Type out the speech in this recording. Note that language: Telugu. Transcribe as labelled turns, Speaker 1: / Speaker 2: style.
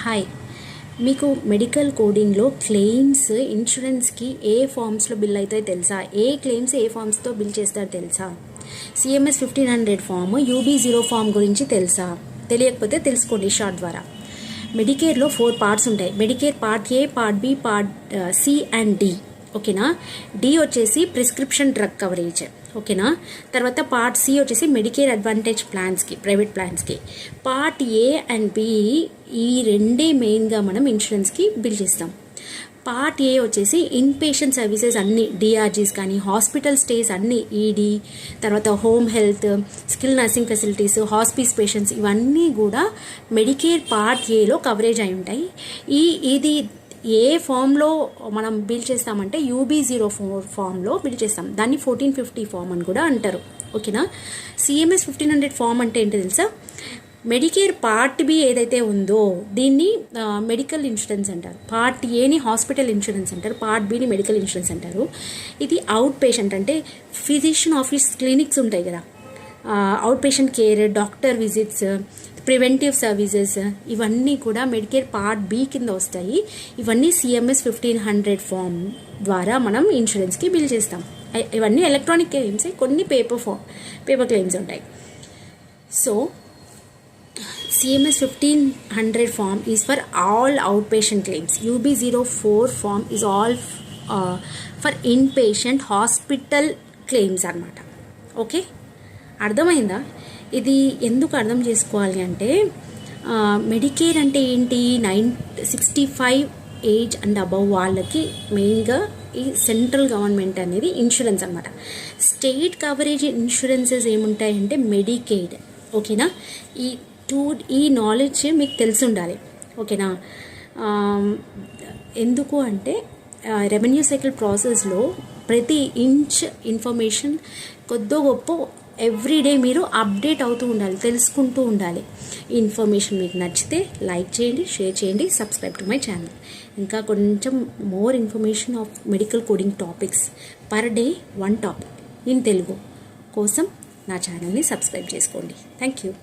Speaker 1: హాయ్, మీకు మెడికల్ కోడింగ్లో క్లెయిమ్స్ ఇన్సూరెన్స్కి ఏ ఫామ్స్లో బిల్ అవుతాయో తెలుసా? ఏ క్లెయిమ్స్ ఏ ఫామ్స్తో బిల్ చేస్తారో తెలుసా? CMS 1500 ఫామ్, UB0 ఫామ్ గురించి తెలుసా? తెలియకపోతే తెలుసుకోండి షార్ట్ ద్వారా. మెడికేర్లో 4 పార్ట్స్ ఉంటాయి. Medicare part A, part B, part C and D. ఓకేనా? డి వచ్చేసి ప్రిస్క్రిప్షన్ డ్రగ్ కవరేజ్. ఓకేనా? తర్వాత పార్ట్ సి వచ్చేసి మెడికేర్ అడ్వాంటేజ్ ప్లాన్స్కి, ప్రైవేట్ ప్లాన్స్కి. పార్ట్ ఏ అండ్ బి ఈ రెండే మెయిన్గా మనం ఇన్సూరెన్స్కి బిల్ చేస్తాం. పార్ట్ ఏ వచ్చేసి ఇన్ పేషెంట్ సర్వీసెస్ అన్ని, డిఆర్జీస్ కానీ హాస్పిటల్ స్టేస్ అన్ని, ఈడీ, తర్వాత home health, skill nursing facilities, hospice patients, ఇవన్నీ కూడా మెడికేర్ పార్ట్ ఏలో కవరేజ్ అయి ఉంటాయి. ఇది ఏ ఫామ్లో మనం బిల్ చేస్తామంటే UB0 ఫామ్లో బిల్ చేస్తాం. దాన్ని 1450 ఫామ్ అని కూడా అంటారు. ఓకేనా? CMS 1500 ఫామ్ అంటే ఏంటో తెలుసా? మెడికేర్ పార్ట్ బి ఏదైతే ఉందో దీన్ని మెడికల్ ఇన్సూరెన్స్ అంటారు. పార్ట్ ఏని హాస్పిటల్ ఇన్సూరెన్స్ అంటారు, పార్ట్ బిని మెడికల్ ఇన్సూరెన్స్ అంటారు. ఇది అవుట్ పేషెంట్ అంటే ఫిజిషియన్ ఆఫీస్ క్లినిక్స్ ఉంటాయి కదా, out patient care, doctor visits, preventive services, ఇవన్నీ కూడా మెడికేర్ పార్ట్ బి కింద వస్తాయి. ఇవన్నీ CMS 1500 ఫామ్ ద్వారా మనం ఇన్సూరెన్స్కి బిల్ చేస్తాం. ఇవన్నీ ఎలక్ట్రానిక్ క్లెయిమ్స్, కొన్ని పేపర్ క్లెయిమ్స్ ఉంటాయి. So CMS 1500 form is for all outpatient claims. UB04 form is all for inpatient hospital claims అన్నమాట. ఓకే, అర్థమైందా? ఇది ఎందుకు అర్థం చేసుకోవాలి అంటే, మెడికేర్ అంటే ఏంటి? 65 ఏజ్ అండ్ అబవ్ వాళ్ళకి మెయిన్గా ఈ సెంట్రల్ గవర్నమెంట్ అనేది ఇన్సూరెన్స్ అనమాట. స్టేట్ కవరేజ్ ఇన్సూరెన్సెస్ ఏముంటాయంటే మెడికేడ్. ఓకేనా? ఈ నాలెడ్జ్ మీకు తెలిసి ఉండాలి. ఓకేనా? ఎందుకు అంటే రెవెన్యూ సైకిల్ ప్రాసెస్లో ప్రతి ఇంచ్ ఇన్ఫర్మేషన్ కొద్దో గొప్ప ఎవ్రీడే మీరు అప్డేట్ అవుతూ ఉండాలి, తెలుసుకుంటూ ఉండాలి. ఈ ఇన్ఫర్మేషన్ మీకు నచ్చితే లైక్ చేయండి, షేర్ చేయండి, సబ్స్క్రైబ్ టు మై ఛానల్. ఇంకా కొంచెం more information of medical coding topics per day 1 topic in Telugu కోసం నా ఛానల్ని సబ్స్క్రైబ్ చేసుకోండి. Thank you.